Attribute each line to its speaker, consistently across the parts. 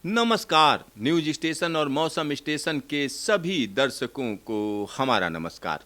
Speaker 1: नमस्कार। News station और मौसम स्टेशन के सभी दर्शकों को हमारा नमस्कार।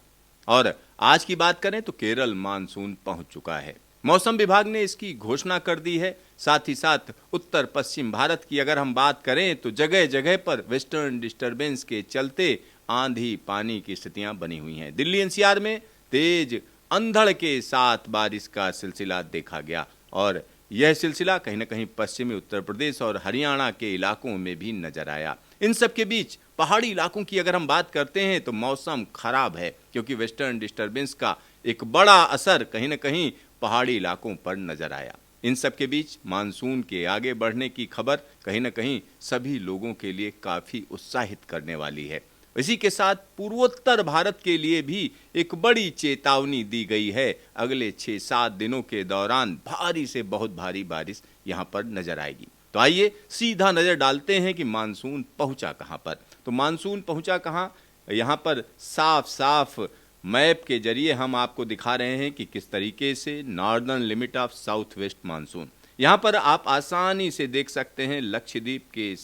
Speaker 1: और आज की बात करें तो केरल मानसून पहुंच चुका है। मौसम विभाग ने इसकी घोषणा कर दी है। साथ ही साथ उत्तर पश्चिम भारत की अगर हम बात करें तो जगह जगह पर वेस्टर्न डिस्टरबेंस के चलते आंधी पानी की स्थितियां बनी हुई हैं। दिल्ली एनसीआर में तेज अंधड़ के साथ बारिश का सिलसिला देखा गया और यह सिलसिला कहीं न कहीं पश्चिमी उत्तर प्रदेश और हरियाणा के इलाकों में भी नजर आया। इन सब के बीच पहाड़ी इलाकों की अगर हम बात करते हैं तो मौसम खराब है, क्योंकि वेस्टर्न डिस्टरबेंस का एक बड़ा असर कहीं न कहीं पहाड़ी इलाकों पर नजर आया। इन सब के बीच मानसून के आगे बढ़ने की खबर कहीं न कहीं सभी लोगों के लिए काफी उत्साहित करने वाली है। इसी के साथ पूर्वोत्तर भारत के लिए भी एक बड़ी चेतावनी दी गई है। अगले 6-7 दिनों के दौरान भारी से बहुत भारी बारिश यहां पर नजर आएगी। तो आइए सीधा नजर डालते हैं कि मानसून पहुंचा कहां पर। तो मानसून पहुंचा कहां, यहां पर साफ साफ मैप के जरिए हम आपको दिखा रहे हैं कि किस तरीके से northern limit of south west monsoon, यहां पर आप आसानी से देख सकते हैं लक्षद्वीप के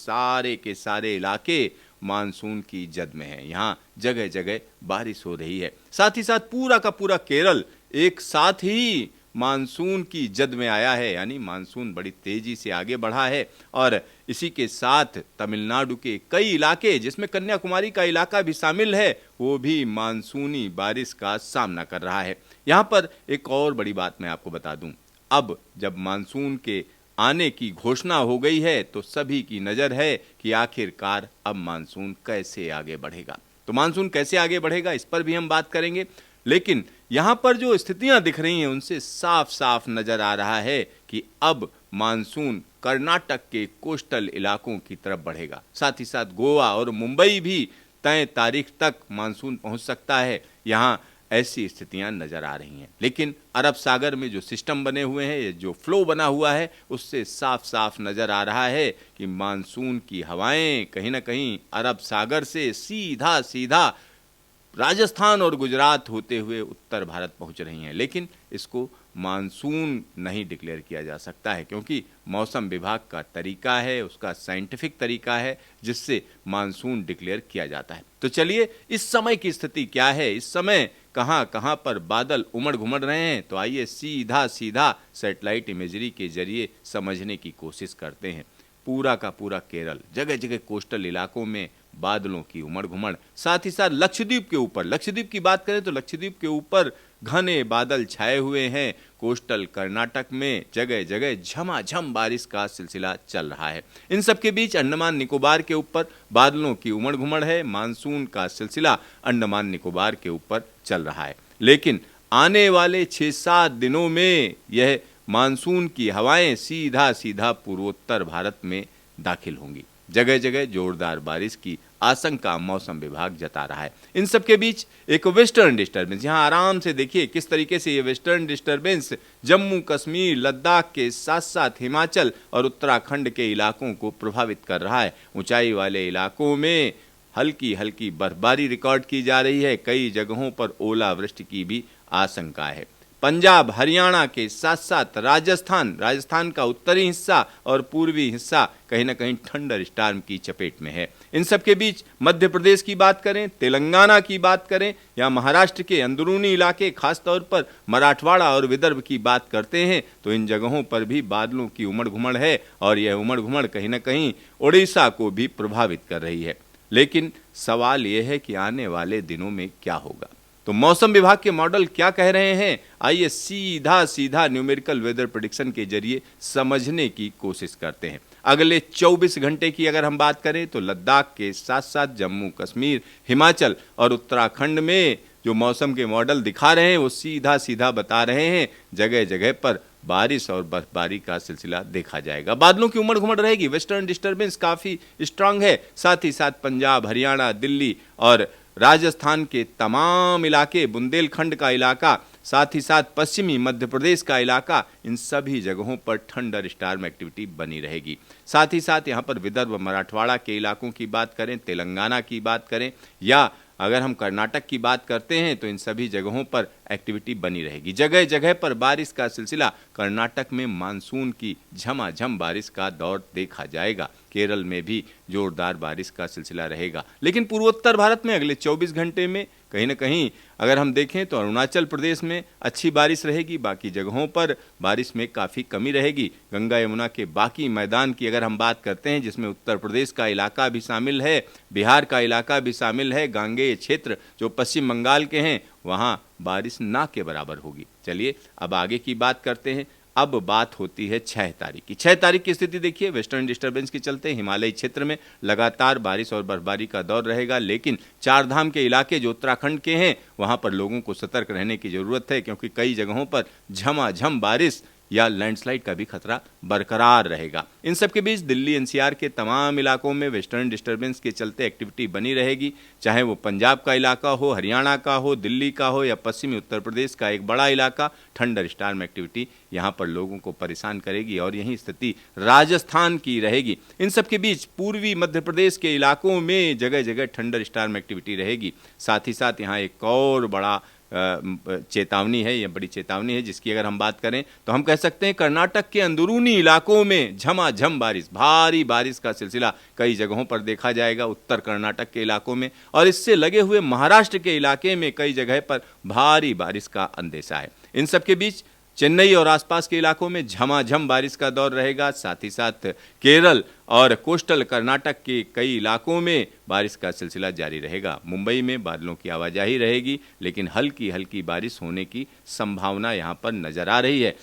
Speaker 1: सारे इलाके मानसून की जद में है। यहाँ जगह जगह बारिश हो रही है। साथ ही साथ पूरा का पूरा केरल एक साथ ही मानसून की जद में आया है, यानी मानसून बड़ी तेजी से आगे बढ़ा है। और इसी के साथ तमिलनाडु के कई इलाके, जिसमें कन्याकुमारी का इलाका भी शामिल है, वो भी मानसूनी बारिश का सामना कर रहा है। यहाँ पर एक और बड़ी बात मैं आपको बता दूं, अब जब मानसून के आने की घोषणा हो गई है तो सभी की नजर है कि आखिरकार अब मानसून कैसे आगे बढ़ेगा। तो मानसून कैसे आगे बढ़ेगा इस पर भी हम बात करेंगे, लेकिन यहां पर जो स्थितियां दिख रही हैं उनसे साफ साफ नजर आ रहा है कि अब मानसून कर्नाटक के कोस्टल इलाकों की तरफ बढ़ेगा। साथ ही साथ गोवा और मुंबई भी तय तारीख तक मानसून पहुंच सकता है। यहाँ ऐसी स्थितियां नजर आ रही हैं। लेकिन अरब सागर में जो सिस्टम बने हुए हैं, जो फ्लो बना हुआ है, उससे साफ साफ नजर आ रहा है कि मानसून की हवाएं कहीं ना कहीं अरब सागर से सीधा सीधा राजस्थान और गुजरात होते हुए उत्तर भारत पहुंच रही हैं। लेकिन इसको मानसून नहीं डिक्लेयर किया जा सकता है, क्योंकि मौसम विभाग का तरीका है, उसका साइंटिफिक तरीका है जिससे मानसून डिक्लेयर किया जाता है। तो चलिए इस समय की स्थिति क्या है, इस समय कहां कहां पर बादल उमड़ घुमड़ रहे हैं, तो आइए सीधा सीधा सैटेलाइट इमेजरी के जरिए समझने की कोशिश करते हैं। पूरा का पूरा केरल जगह जगह कोस्टल इलाकों में बादलों की उमड़ घुमड़, साथ ही साथ लक्षद्वीप के ऊपर, लक्षद्वीप की बात करें तो लक्षद्वीप के ऊपर घने बादल छाए हुए हैं। कोस्टल कर्नाटक में जगह जगह झमाझम बारिश का सिलसिला चल रहा है। इन सब के बीच अंडमान निकोबार के ऊपर बादलों की उमड़ घुमड़ है। मानसून का सिलसिला अंडमान निकोबार के ऊपर चल रहा है, लेकिन आने वाले 6-7 दिनों में यह मानसून की हवाएं सीधा सीधा पूर्वोत्तर भारत में दाखिल होंगी। जगह जगह जोरदार बारिश की आशंका मौसम विभाग जता रहा है। इन सब के बीच एक वेस्टर्न डिस्टर्बेंस, यहाँ आराम से देखिए किस तरीके से ये वेस्टर्न डिस्टर्बेंस जम्मू कश्मीर लद्दाख के साथ साथ हिमाचल और उत्तराखंड के इलाकों को प्रभावित कर रहा है। ऊंचाई वाले इलाकों में हल्की हल्की बर्फबारी रिकॉर्ड की जा रही है। कई जगहों पर ओलावृष्टि की भी आशंका है। पंजाब हरियाणा के साथ साथ राजस्थान का उत्तरी हिस्सा और पूर्वी हिस्सा कहीं ना कहीं थंडर स्टॉर्म की चपेट में है। इन सब के बीच मध्य प्रदेश की बात करें, तेलंगाना की बात करें या महाराष्ट्र के अंदरूनी इलाके, खासतौर पर मराठवाड़ा और विदर्भ की बात करते हैं, तो इन जगहों पर भी बादलों की उमड़ घुमड़ है और यह उमड़ घुमड़ कहीं ना कहीं ओडिशा को भी प्रभावित कर रही है। लेकिन सवाल यह है कि आने वाले दिनों में क्या होगा। तो मौसम विभाग के मॉडल क्या कह रहे हैं, आइए सीधा सीधा न्यूमेरिकल वेदर प्रेडिक्शन के जरिए समझने की कोशिश करते हैं। अगले 24 घंटे की अगर हम बात करें तो लद्दाख के साथ साथ जम्मू कश्मीर, हिमाचल और उत्तराखंड में जो मौसम के मॉडल दिखा रहे हैं वो सीधा सीधा बता रहे हैं जगह जगह पर बारिश और बर्फबारी का सिलसिला देखा जाएगा। बादलों की उमड़ घुमड़ रहेगी, वेस्टर्न डिस्टर्बेंस काफी स्ट्रांग है। साथ ही साथ पंजाब हरियाणा दिल्ली और राजस्थान के तमाम इलाके, बुंदेलखंड का इलाका, साथ ही साथ पश्चिमी मध्य प्रदेश का इलाका, इन सभी जगहों पर थंडर स्टॉर्म एक्टिविटी बनी रहेगी। साथ ही साथ यहाँ पर विदर्भ मराठवाड़ा के इलाकों की बात करें, तेलंगाना की बात करें या अगर हम कर्नाटक की बात करते हैं तो इन सभी जगहों पर एक्टिविटी बनी रहेगी। जगह जगह पर बारिश का सिलसिला, कर्नाटक में मानसून की झमाझम बारिश का दौर देखा जाएगा। केरल में भी जोरदार बारिश का सिलसिला रहेगा। लेकिन पूर्वोत्तर भारत में अगले 24 घंटे में कहीं ना कहीं अगर हम देखें तो अरुणाचल प्रदेश में अच्छी बारिश रहेगी, बाकी जगहों पर बारिश में काफ़ी कमी रहेगी। गंगा यमुना के बाकी मैदान की अगर हम बात करते हैं, जिसमें उत्तर प्रदेश का इलाका भी शामिल है, बिहार का इलाका भी शामिल है, गांगेय क्षेत्र जो पश्चिम बंगाल के हैं, वहाँ बारिश ना के बराबर होगी। चलिए अब आगे की बात करते हैं। अब बात होती है 6 तारीख की। 6 तारीख की स्थिति देखिए, वेस्टर्न डिस्टर्बेंस के चलते हिमालयी क्षेत्र में लगातार बारिश और बर्फबारी का दौर रहेगा। लेकिन चार धाम के इलाके जो उत्तराखंड के हैं, वहां पर लोगों को सतर्क रहने की जरूरत है, क्योंकि कई जगहों पर झमाझम बारिश या लैंडस्लाइड का भी खतरा बरकरार रहेगा। इन सब के बीच दिल्ली एनसीआर के तमाम इलाकों में वेस्टर्न डिस्टर्बेंस के चलते एक्टिविटी बनी रहेगी, चाहे वो पंजाब का इलाका हो, हरियाणा का हो, दिल्ली का हो या पश्चिमी उत्तर प्रदेश का एक बड़ा इलाका। थंडर स्टॉर्म एक्टिविटी यहाँ पर लोगों को परेशान करेगी और यही स्थिति राजस्थान की रहेगी। इन सब के बीच पूर्वी मध्य प्रदेश के इलाकों में जगह जगह थंडर स्टॉर्म एक्टिविटी रहेगी। साथ ही साथ यहाँ एक और बड़ा चेतावनी है, यह बड़ी चेतावनी है, जिसकी अगर हम बात करें तो हम कह सकते हैं कर्नाटक के अंदरूनी इलाकों में झमाझम बारिश, भारी बारिश का सिलसिला कई जगहों पर देखा जाएगा, उत्तर कर्नाटक के इलाकों में। और इससे लगे हुए महाराष्ट्र के इलाके में कई जगह पर भारी बारिश का अंदेशा है। इन सब के बीच चेन्नई और आसपास के इलाकों में झमाझम बारिश का दौर रहेगा। साथ ही साथ केरल और कोस्टल कर्नाटक के कई इलाकों में बारिश का सिलसिला जारी रहेगा। मुंबई में बादलों की आवाजाही रहेगी, लेकिन हल्की हल्की बारिश होने की संभावना यहां पर नजर आ रही है।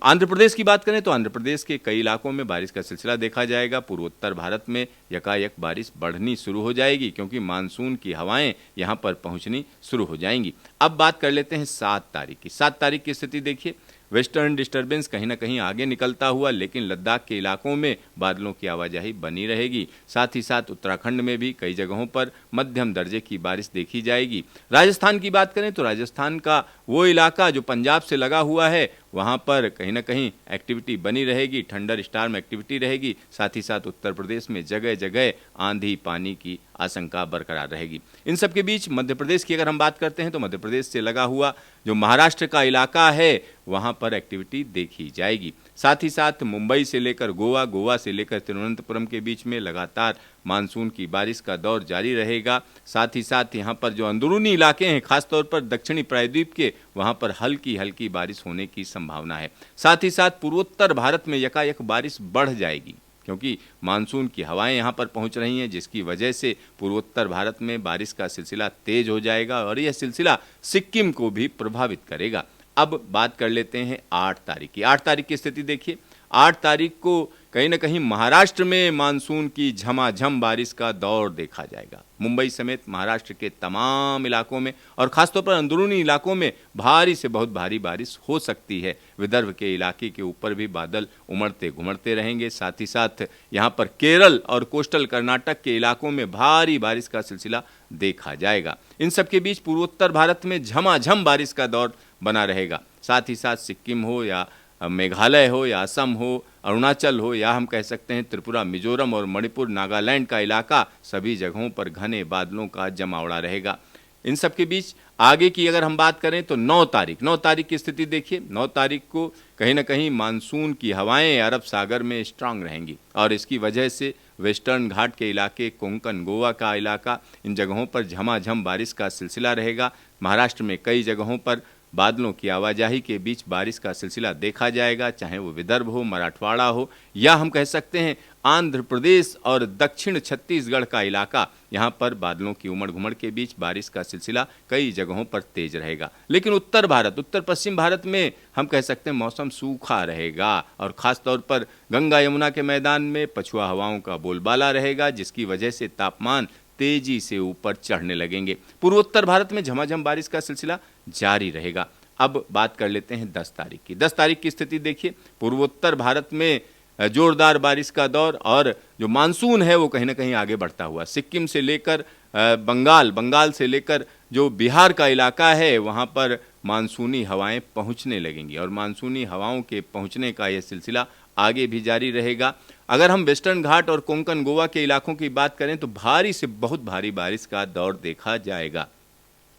Speaker 1: आंध्र प्रदेश की बात करें तो आंध्र प्रदेश के कई इलाकों में बारिश का सिलसिला देखा जाएगा। पूर्वोत्तर भारत में यकायक बारिश बढ़नी शुरू हो जाएगी, क्योंकि मानसून की हवाएं यहां पर पहुंचनी शुरू हो जाएंगी। अब बात कर लेते हैं 7 तारीख की। 7 तारीख की स्थिति देखिए, वेस्टर्न डिस्टर्बेंस कहीं ना कहीं आगे निकलता हुआ, लेकिन लद्दाख के इलाकों में बादलों की आवाजाही बनी रहेगी। साथ ही साथ उत्तराखंड में भी कई जगहों पर मध्यम दर्जे की बारिश देखी जाएगी। राजस्थान की बात करें तो राजस्थान का वो इलाका जो पंजाब से लगा हुआ है, वहाँ पर कहीं ना कहीं एक्टिविटी बनी रहेगी, थंडर स्टॉर्म एक्टिविटी रहेगी। साथ ही साथ उत्तर प्रदेश में जगह जगह आंधी पानी की आशंका बरकरार रहेगी। इन सब के बीच मध्य प्रदेश की अगर हम बात करते हैं तो मध्य प्रदेश से लगा हुआ जो महाराष्ट्र का इलाका है, वहाँ पर एक्टिविटी देखी जाएगी। साथ ही साथ मुंबई से लेकर गोवा, गोवा से लेकर तिरुवनंतपुरम के बीच में लगातार मानसून की बारिश का दौर जारी रहेगा। साथ ही साथ यहाँ पर जो अंदरूनी इलाके हैं, खासतौर पर दक्षिणी प्रायद्वीप के, वहाँ पर हल्की हल्की बारिश होने की संभावना है। साथ ही साथ पूर्वोत्तर भारत में यकायक बारिश बढ़ जाएगी, क्योंकि मानसून की हवाएं यहाँ पर पहुँच रही हैं, जिसकी वजह से पूर्वोत्तर भारत में बारिश का सिलसिला तेज हो जाएगा और यह सिलसिला सिक्किम को भी प्रभावित करेगा। अब बात कर लेते हैं 8 तारीख की। 8 तारीख की स्थिति देखिए, 8 तारीख को कहीं ना कहीं महाराष्ट्र में मानसून की झमाझम बारिश का दौर देखा जाएगा। मुंबई समेत महाराष्ट्र के तमाम इलाकों में और खासतौर पर अंदरूनी इलाकों में भारी से बहुत भारी बारिश हो सकती है। विदर्भ के इलाके के ऊपर भी बादल उमड़ते घुमड़ते रहेंगे। साथ ही साथ यहाँ पर केरल और कोस्टल कर्नाटक के इलाकों में भारी बारिश का सिलसिला देखा जाएगा। इन सब के बीच पूर्वोत्तर भारत में झमाझम बारिश का दौर बना रहेगा। साथ ही साथ सिक्किम हो या मेघालय हो या असम हो, अरुणाचल हो या हम कह सकते हैं त्रिपुरा, मिजोरम और मणिपुर, नागालैंड का इलाका, सभी जगहों पर घने बादलों का जमावड़ा रहेगा। इन सब के बीच आगे की अगर हम बात करें तो 9 तारीख की स्थिति देखिए। 9 तारीख को कहीं ना कहीं मानसून की हवाएं अरब सागर में स्ट्रांग रहेंगी और इसकी वजह से वेस्टर्न घाट के इलाके, कोंकण, गोवा का इलाका, इन जगहों पर झमाझम बारिश का सिलसिला रहेगा। महाराष्ट्र में कई जगहों पर बादलों की आवाजाही के बीच बारिश का सिलसिला देखा जाएगा, चाहे वो विदर्भ हो, मराठवाड़ा हो या हम कह सकते हैं आंध्र प्रदेश और दक्षिण छत्तीसगढ़ का इलाका। यहाँ पर बादलों की उमड़ घुमड़ के बीच बारिश का सिलसिला कई जगहों पर तेज रहेगा। लेकिन उत्तर भारत, उत्तर पश्चिम भारत में हम कह सकते हैं मौसम सूखा रहेगा और ख़ास तौर पर गंगा यमुना के मैदान में पछुआ हवाओं का बोलबाला रहेगा, जिसकी वजह से तापमान तेजी से ऊपर चढ़ने लगेंगे। पूर्वोत्तर भारत में झमाझम बारिश का सिलसिला जारी रहेगा। अब बात कर लेते हैं 10 तारीख की। 10 तारीख की स्थिति देखिए, पूर्वोत्तर भारत में जोरदार बारिश का दौर और जो मानसून है वो कहीं ना कहीं आगे बढ़ता हुआ सिक्किम से लेकर बंगाल से लेकर जो बिहार का इलाका है, वहाँ पर मानसूनी हवाएं पहुँचने लगेंगी और मानसूनी हवाओं के पहुँचने का यह सिलसिला आगे भी जारी रहेगा। अगर हम वेस्टर्न घाट और कोंकण, गोवा के इलाकों की बात करें तो भारी से बहुत भारी बारिश का दौर देखा जाएगा।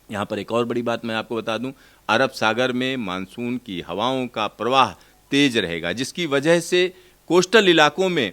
Speaker 1: यहाँ पर एक और बड़ी बात मैं आपको बता दूं, अरब सागर में मानसून की हवाओं का प्रवाह तेज रहेगा, जिसकी वजह से कोस्टल इलाकों में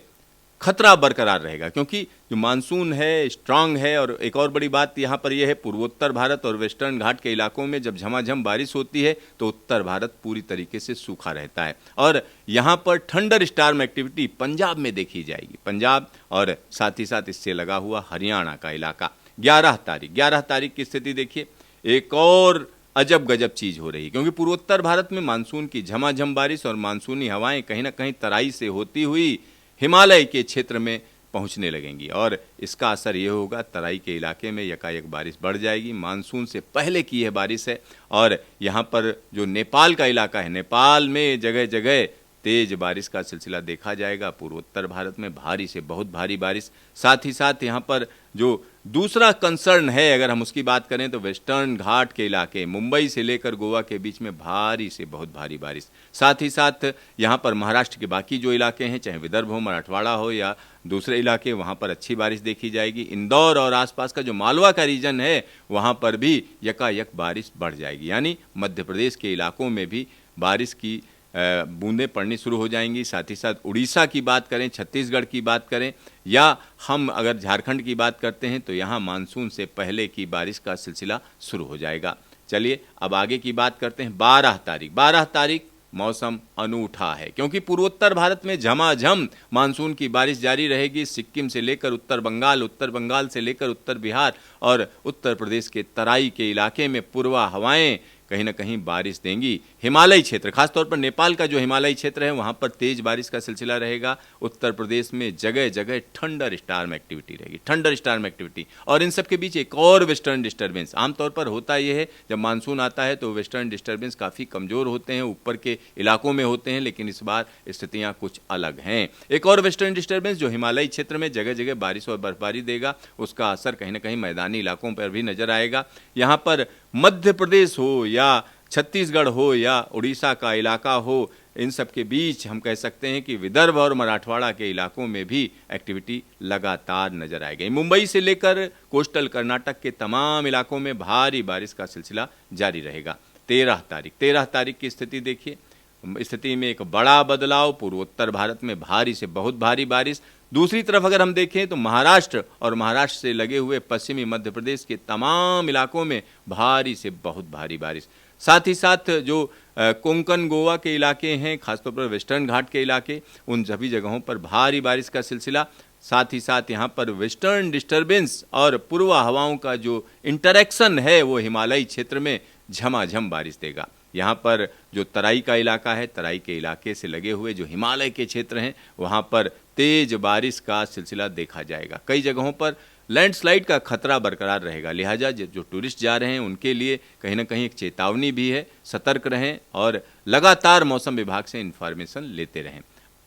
Speaker 1: खतरा बरकरार रहेगा, क्योंकि जो मानसून है स्ट्रांग है। और एक और बड़ी बात यहाँ पर यह है, पूर्वोत्तर भारत और वेस्टर्न घाट के इलाकों में जब झमाझम बारिश होती है तो उत्तर भारत पूरी तरीके से सूखा रहता है। और यहाँ पर थंडर स्टॉर्म एक्टिविटी पंजाब में देखी जाएगी, पंजाब और साथ ही साथ इससे लगा हुआ हरियाणा का इलाका। 11 तारीख की स्थिति देखिए, एक और अजब गजब चीज हो रही है, क्योंकि पूर्वोत्तर भारत में मानसून की झमाझम बारिश और मानसूनी हवाएं कहीं ना कहीं तराई से होती हुई हिमालय के क्षेत्र में पहुंचने लगेंगी और इसका असर ये होगा, तराई के इलाके में यकायक बारिश बढ़ जाएगी। मानसून से पहले की यह बारिश है। और यहाँ पर जो नेपाल का इलाका है, नेपाल में जगह जगह तेज बारिश का सिलसिला देखा जाएगा। पूर्वोत्तर भारत में भारी से बहुत भारी बारिश। साथ ही साथ यहाँ पर जो दूसरा कंसर्न है, अगर हम उसकी बात करें तो वेस्टर्न घाट के इलाके, मुंबई से लेकर गोवा के बीच में भारी से बहुत भारी बारिश। साथ ही साथ यहाँ पर महाराष्ट्र के बाकी जो इलाके हैं, चाहे विदर्भ हो, मराठवाड़ा हो या दूसरे इलाके, वहाँ पर अच्छी बारिश देखी जाएगी। इंदौर और आसपास का जो मालवा का रीजन है, वहाँ पर भी यकायक बारिश बढ़ जाएगी। यानी मध्य प्रदेश के इलाकों में भी बारिश की बूंदें पड़नी शुरू हो जाएंगी। साथ ही साथ उड़ीसा की बात करें, छत्तीसगढ़ की बात करें, या हम अगर झारखंड की बात करते हैं तो यहाँ मानसून से पहले की बारिश का सिलसिला शुरू हो जाएगा। चलिए अब आगे की बात करते हैं। 12 तारीख मौसम अनूठा है, क्योंकि पूर्वोत्तर भारत में झमाझम मानसून की बारिश जारी रहेगी। सिक्किम से लेकर उत्तर बंगाल से लेकर उत्तर बिहार और उत्तर प्रदेश के तराई के इलाके में पूर्वा हवाएं कहीं ना कहीं बारिश देंगी। हिमालयी क्षेत्र, खासतौर पर नेपाल का जो हिमालयी क्षेत्र है, वहाँ पर तेज बारिश का सिलसिला रहेगा। उत्तर प्रदेश में जगह जगह थंडर स्टॉर्म एक्टिविटी रहेगी, थंडर स्टॉर्म एक्टिविटी। और इन सब के बीच एक और वेस्टर्न डिस्टर्बेंस। आमतौर पर होता यह है, जब मानसून आता है तो वेस्टर्न डिस्टर्बेंस काफ़ी कमज़ोर होते हैं, ऊपर के इलाकों में होते हैं, लेकिन इस बार स्थितियाँ कुछ अलग हैं। एक और वेस्टर्न डिस्टर्बेंस जो हिमालयी क्षेत्र में जगह जगह बारिश और बर्फबारी देगा, उसका असर कहीं ना कहीं मैदानी इलाकों पर भी नजर आएगा। यहाँ पर मध्य प्रदेश हो या छत्तीसगढ़ हो या उड़ीसा का इलाका हो, इन सब के बीच हम कह सकते हैं कि विदर्भ और मराठवाड़ा के इलाकों में भी एक्टिविटी लगातार नजर आएगी। मुंबई से लेकर कोस्टल कर्नाटक के तमाम इलाकों में भारी बारिश का सिलसिला जारी रहेगा। 13 तारीख की स्थिति देखिए, स्थिति में एक बड़ा बदलाव। पूर्वोत्तर भारत में भारी से बहुत भारी बारिश। दूसरी तरफ अगर हम देखें तो महाराष्ट्र और महाराष्ट्र से लगे हुए पश्चिमी मध्य प्रदेश के तमाम इलाकों में भारी से बहुत भारी बारिश। साथ ही साथ जो कोंकण गोवा के इलाके हैं, खासतौर पर वेस्टर्न घाट के इलाके, उन सभी जगहों पर भारी बारिश का सिलसिला। साथ ही साथ यहाँ पर वेस्टर्न डिस्टर्बेंस और पूर्वा हवाओं का जो इंटरेक्शन है, वो हिमालयी क्षेत्र में झमाझम बारिश देगा। यहाँ पर जो तराई का इलाका है, तराई के इलाके से लगे हुए जो हिमालय के क्षेत्र हैं, वहाँ पर तेज बारिश का सिलसिला देखा जाएगा। कई जगहों पर लैंडस्लाइड का खतरा बरकरार रहेगा, लिहाजा जो टूरिस्ट जा रहे हैं उनके लिए कहीं ना कहीं एक चेतावनी भी है। सतर्क रहें और लगातार मौसम विभाग से इन्फॉर्मेशन लेते रहें।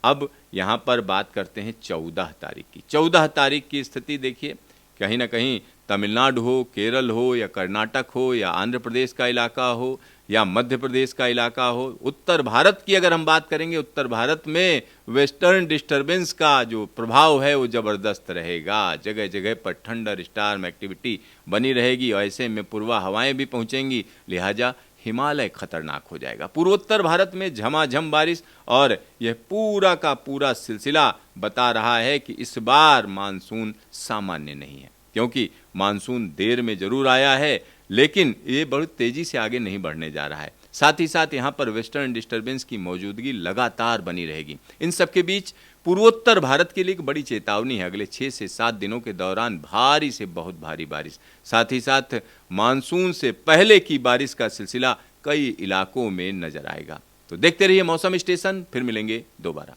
Speaker 1: अब यहाँ पर बात करते हैं 14 तारीख की। 14 तारीख की स्थिति देखिए, कहीं ना कहीं तमिलनाडु हो, केरल हो या कर्नाटक हो या आंध्र प्रदेश का इलाका हो या मध्य प्रदेश का इलाका हो, उत्तर भारत की अगर हम बात करेंगे, उत्तर भारत में वेस्टर्न डिस्टर्बेंस का जो प्रभाव है वो ज़बरदस्त रहेगा। जगह जगह पर थंडर स्टॉर्म एक्टिविटी बनी रहेगी और ऐसे में पूर्वा हवाएं भी पहुंचेंगी, लिहाजा हिमालय खतरनाक हो जाएगा। पूर्वोत्तर भारत में झमाझम बारिश और यह पूरा का पूरा सिलसिला बता रहा है कि इस बार मानसून सामान्य नहीं है, क्योंकि मानसून देर में जरूर आया है, लेकिन ये बहुत तेजी से आगे नहीं बढ़ने जा रहा है। साथ ही साथ यहाँ पर वेस्टर्न डिस्टर्बेंस की मौजूदगी लगातार बनी रहेगी। इन सब के बीच पूर्वोत्तर भारत के लिए एक बड़ी चेतावनी है, अगले 6 से 7 दिनों के दौरान भारी से बहुत भारी बारिश। साथ ही साथ मानसून से पहले की बारिश का सिलसिला कई इलाकों में नजर आएगा। तो देखते रहिए मौसम स्टेशन, फिर मिलेंगे दोबारा।